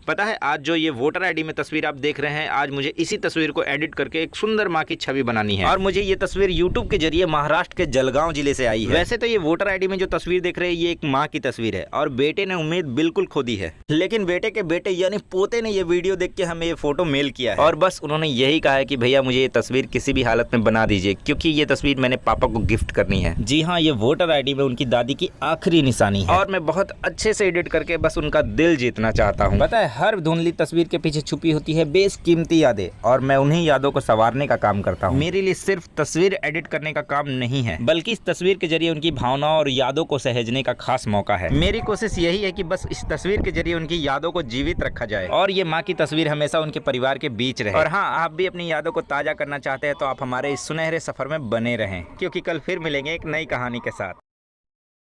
पता है आज जो ये वोटर आईडी में तस्वीर आप देख रहे हैं, आज मुझे इसी तस्वीर को एडिट करके एक सुंदर माँ की छवि बनानी है और मुझे ये तस्वीर यूट्यूब के जरिए महाराष्ट्र के जलगांव जिले से आई है। वैसे तो ये वोटर आईडी में जो तस्वीर देख रहे हैं ये एक माँ की तस्वीर है और बेटे ने उम्मीद बिल्कुल खो दी है, लेकिन बेटे के बेटे यानी पोते ने ये वीडियो देख के हमें ये फोटो मेल किया है और बस उन्होंने यही कहा है कि भैया मुझे ये तस्वीर किसी भी हालत में बना दीजिए क्योंकि ये तस्वीर मैंने पापा को गिफ्ट करनी है। जी हाँ, ये वोटर आईडी में उनकी दादी की आखिरी निशानी है और मैं बहुत अच्छे से एडिट करके बस उनका दिल जीतना चाहता हूँ। पता है हर धुंधली तस्वीर के पीछे छुपी होती है बेशकीमती यादें और मैं उन्हीं यादों को संवारने का काम करता हूँ। मेरे लिए सिर्फ तस्वीर एडिट करने का काम नहीं है बल्कि इस तस्वीर के जरिए उनकी भावनाओं और यादों को सहेजने का खास मौका है। मेरी कोशिश यही है कि बस इस तस्वीर के जरिए उनकी यादों को जीवित रखा जाए और ये माँ की तस्वीर हमेशा उनके परिवार के बीच रहे। और हाँ, आप भी अपनी यादों को ताजा करना चाहते हैं तो आप हमारे इस सुनहरे सफर में बने रहें क्योंकि कल फिर मिलेंगे एक नई कहानी के साथ।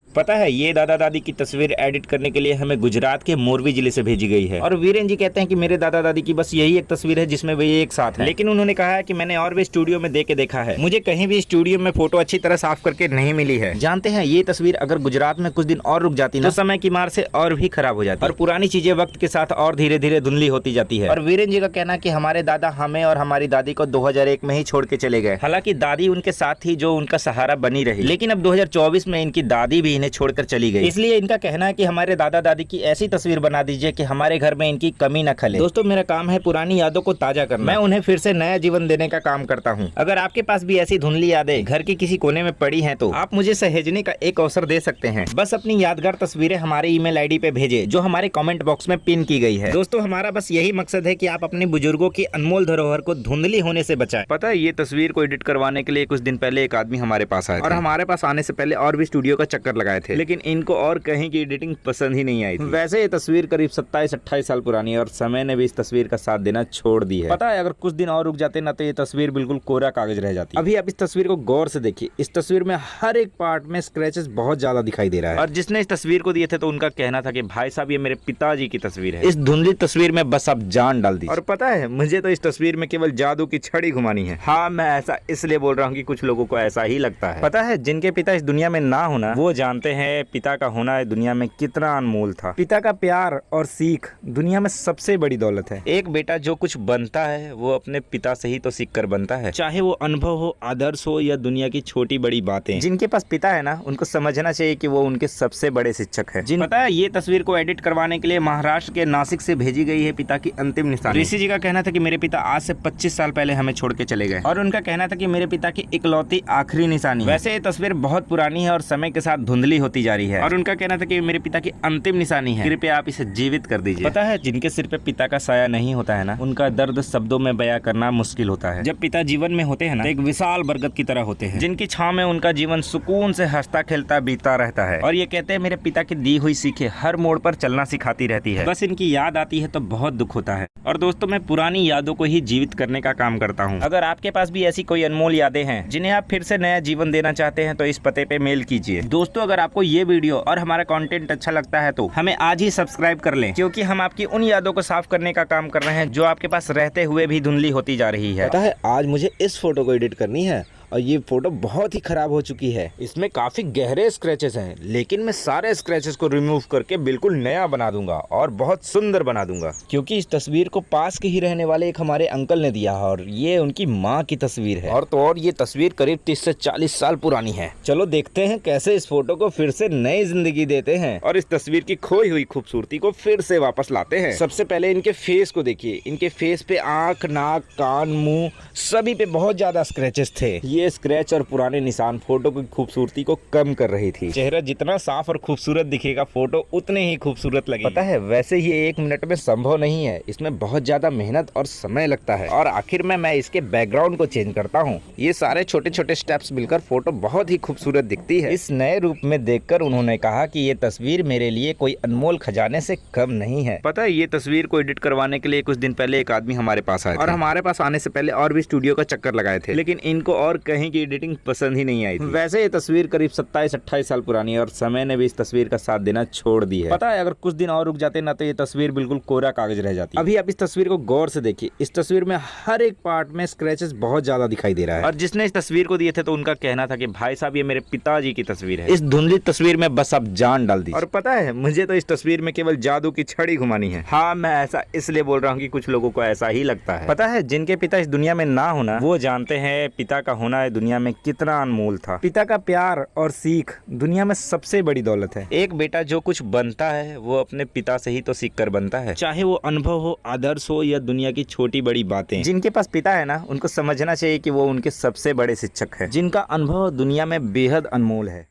पता है ये दादा दादी की तस्वीर एडिट करने के लिए हमें गुजरात के मोरबी जिले से भेजी गई है और वीरेन जी कहते हैं कि मेरे दादा दादी की बस यही एक तस्वीर है जिसमें वे एक साथ हैं। लेकिन उन्होंने कहा है कि मैंने और भी स्टूडियो में दे के देखा है, मुझे कहीं भी स्टूडियो में फोटो अच्छी तरह साफ करके नहीं मिली है। जानते हैं ये तस्वीर अगर गुजरात में कुछ दिन और रुक जाती ना तो समय की मार से और भी खराब हो जाती और पुरानी चीजें वक्त के साथ और धीरे धीरे धुंधली होती जाती है। और वीरेन जी का कहना कि हमारे दादा हमें और हमारी दादी को 2001 में ही छोड़ के चले गए। हालांकि दादी उनके साथ थी जो उनका सहारा बनी रही, लेकिन अब 2024 में इनकी दादी भी इन्हें छोड़कर चली गई। इसलिए इनका कहना है कि हमारे दादा दादी की ऐसी तस्वीर बना दीजिए कि हमारे घर में इनकी कमी न खले। दोस्तों मेरा काम है पुरानी यादों को ताजा करना, मैं उन्हें फिर से नया जीवन देने का काम करता हूँ। अगर आपके पास भी ऐसी धुंधली यादें घर की किसी कोने में पड़ी हैं तो आप मुझे सहेजने का एक अवसर दे सकते हैं। बस अपनी यादगार तस्वीरें हमारे ईमेल आईडी पे भेजे जो हमारे कमेंट बॉक्स में पिन की गई है। दोस्तों हमारा बस यही मकसद है कि आप अपने बुजुर्गों की अनमोल धरोहर को धुंधली होने से बचाएं। पता है ये तस्वीर को एडिट करवाने के लिए कुछ दिन पहले एक आदमी हमारे पास आया और हमारे पास आने से पहले और भी स्टूडियो का चक्कर लगाए थे, लेकिन इनको और कहीं की एडिटिंग पसंद ही नहीं आई थी। वैसे ये तस्वीर करीब 27-28 साल पुरानी है और समय ने भी इस तस्वीर का साथ देना छोड़ दी है। पता है अगर कुछ दिन और रुक जाते ना तो ये तस्वीर बिल्कुल कोरा कागज रह जाती। अभी आप इस तस्वीर को गौर से देखिए, इस तस्वीर में हर एक पार्ट में स्क्रैचेस बहुत ज्यादा दिखाई दे रहा है और जिसने इस तस्वीर को दिए थे तो उनका कहना था कि भाई साहब ये मेरे पिताजी की तस्वीर है। इस धुंधली तस्वीर में बस आप जान डाल दी। और पता है मुझे तो इस तस्वीर में केवल जादू की छड़ी घुमानी है। हाँ, मैं ऐसा इसलिए बोल रहा हूँ कि कुछ लोगों को ऐसा ही लगता है। पता है जिनके पिता इस दुनिया में ना होना वो जानते हैं पिता का होना दुनिया में कितना अनमोल था। पिता का प्यार और सीख दुनिया में सबसे बड़ी दौलत है। एक बेटा जो कुछ बनता है वो अपने पिता से ही तो सीख कर बनता है, चाहे वो अनुभव हो, आदर्श हो या दुनिया की छोटी बड़ी बातें। जिनके पास पिता है ना उनको समझना चाहिए कि वो उनके सबसे बड़े शिक्षक है। पता है ये तस्वीर को एडिट करवाने के लिए महाराष्ट्र के नासिक से भेजी गई है पिता की अंतिम निशानी। ऋषि जी का कहना था कि मेरे पिता आज से 25 साल पहले हमें छोड़ के चले गए और उनका कहना था कि मेरे पिता की इकलौती आखिरी निशानी। वैसे ये तस्वीर बहुत पुरानी है और समय के साथ धुंधली होती जा रही है और उनका कहना था कि मेरे पिता की अंतिम निशानी है, कृपया आप इसे जीवित कर दीजिए। पता है जिनके सिर पे पिता का साया नहीं होता है ना उनका दर्द शब्दों में बयां करना मुश्किल होता है। जब पिता जीवन में होते हैं ना तो एक विशाल बरगद की तरह होते हैं जिनकी छांव में उनका जीवन सुकून से हंसता खेलता बीता रहता है। और ये कहते हैं मेरे पिता की दी हुई सीखें हर मोड़ पर चलना सिखाती रहती है, बस इनकी याद आती है तो बहुत दुख होता है। और दोस्तों मैं पुरानी यादों को ही जीवित करने का काम करता हूँ। अगर आपके पास भी ऐसी कोई अनमोल यादें हैं जिन्हें आप फिर से नया जीवन देना चाहते हैं तो इस पते पे मेल कीजिए। दोस्तों अगर आपको ये वीडियो और हमारा कंटेंट अच्छा लगता है तो हमें आज ही सब्सक्राइब कर लें क्योंकि हम आपकी उन यादों को साफ करने का काम कर रहे हैं जो आपके पास रहते हुए भी धुंधली होती जा रही है। पता है आज मुझे इस फोटो को एडिट करनी है और ये फोटो बहुत ही खराब हो चुकी है। इसमें काफी गहरे स्क्रैचेस हैं, लेकिन मैं सारे स्क्रैचेस को रिमूव करके बिल्कुल नया बना दूंगा और बहुत सुंदर बना दूंगा क्योंकि इस तस्वीर को पास के ही रहने वाले एक हमारे अंकल ने दिया और ये उनकी माँ की तस्वीर है और ये तस्वीर करीब 30 से 40 साल पुरानी है। चलो देखते हैं कैसे इस फोटो को फिर से नई जिंदगी देते हैं और इस तस्वीर की खोई हुई खूबसूरती को फिर से वापस लाते हैं। सबसे पहले इनके फेस को देखिए, इनके फेस पे आंख, नाक, कान, मुंह सभी पे बहुत ज्यादा स्क्रैचेस थे। ये स्क्रैच और पुराने निशान फोटो की खूबसूरती को कम कर रही थी। चेहरा जितना साफ और खूबसूरत दिखेगा फोटो उतने ही खूबसूरत लगेगी। पता है वैसे ये 1 मिनट में संभव नहीं है, इसमें बहुत ज्यादा मेहनत और समय लगता है और आखिर में मैं इसके बैकग्राउंड को चेंज करता हूँ। ये सारे छोटे छोटे स्टेप्स मिलकर फोटो बहुत ही खूबसूरत दिखती है। इस नए रूप में देखकर उन्होंने कहा कि ये तस्वीर मेरे लिए कोई अनमोल खजाने से कम नहीं है। पता है ये तस्वीर को एडिट करवाने के लिए कुछ दिन पहले एक आदमी हमारे पास आया और हमारे पास आने से पहले और भी स्टूडियो का चक्कर लगाए थे, लेकिन इनको और कहीं की एडिटिंग पसंद ही नहीं आई थी। वैसे ये तस्वीर करीब 27-28 साल पुरानी है और समय ने भी इस तस्वीर का साथ देना छोड़ दी है। पता है, अगर कुछ दिन और रुक जाते ना तो ये तस्वीर बिल्कुल कोरा कागज रह जाती। अभी आप इस तस्वीर को गौर से देखिए, इस तस्वीर में हर एक पार्ट में स्क्रैचेस बहुत ज्यादा दिखाई दे रहा है। और जिसने इस तस्वीर को दिए थे तो उनका कहना था कि भाई साहब ये मेरे पिताजी की तस्वीर है। इस धुंधली तस्वीर में बस आप जान डाल दी। और पता है, मुझे तो इस तस्वीर में केवल जादू की छड़ी घुमानी है। हाँ, मैं ऐसा इसलिए बोल रहा हूँ कि कुछ लोगों को ऐसा ही लगता है। पता है, जिनके पिता इस दुनिया में ना होना वो जानते हैं पिता का होना दुनिया में कितना अनमोल था। पिता का प्यार और सीख दुनिया में सबसे बड़ी दौलत है। एक बेटा जो कुछ बनता है वो अपने पिता से ही तो सीख कर बनता है, चाहे वो अनुभव हो, आदर्श हो या दुनिया की छोटी बड़ी बातें। जिनके पास पिता है ना, उनको समझना चाहिए कि वो उनके सबसे बड़े शिक्षक है, जिनका अनुभव दुनिया में बेहद अनमोल है।